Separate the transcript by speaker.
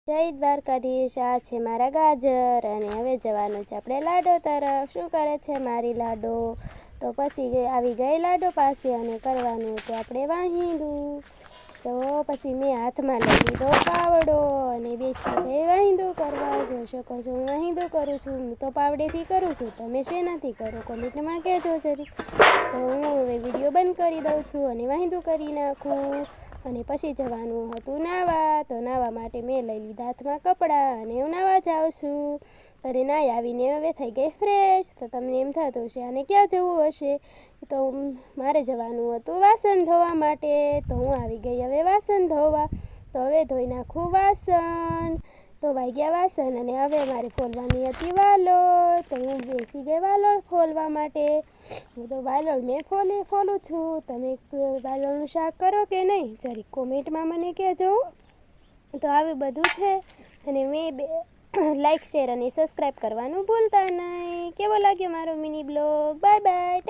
Speaker 1: જય દ્વારકાધીશ, આ છે મારા ગાજર અને હવે જવાનું છે આપણે લાડો તરફ। શું કરે છે મારી લાડો? તો પછી આવી ગઈ લાડો પાસે અને કરવાનું તો આપણે વાહિંદું। તો પછી મેં હાથમાં લઈ લીધો પાવડો અને બેસી ગઈ વાહિંદું કરવા। જોઈ શકો છો હું વાહિંદું કરું છું। હું તો પાવડેથી કરું છું, તમે શેનાથી કરો કોમેન્ટમાં કહેજો જરી। તો હું હવે વિડીયો બંધ કરી દઉં છું અને વાહિંદું કરી નાખું। અને પછી જવાનું હતું નાવા। તો નાવા માટે મેં લઈ લીધા હાથમાં કપડાં અને હું નાવા જાઉં છું। અને નાહી આવીને હવે થઈ ગઈ ફ્રેશ। તો તમને એમ થતું હશે આને ક્યાં જવું હશે? તો મારે જવાનું હતું વાસણ ધોવા માટે। તો હું આવી ગઈ હવે વાસણ ધોવા। તો હવે ધોઈ નાખું વાસણ। ધોવાઈ ગયા વાસણ અને હવે મારે ફોલવાની હતી વાલોળ। તો હું બેસી ગઈ વાલોળ ફોલવા માટે। હું તો વાલોળ મેં ફોલું છું। તમે વાલોળનું શાક કરો કે નહીં જરી કોમેન્ટમાં મને કહેજો। તો આવી બધું છે અને મેં લાઈક શેર અને સબસ્ક્રાઈબ કરવાનું ભૂલતા નહીં। કેવો લાગ્યો મારો મિની બ્લોગ? Bye bye.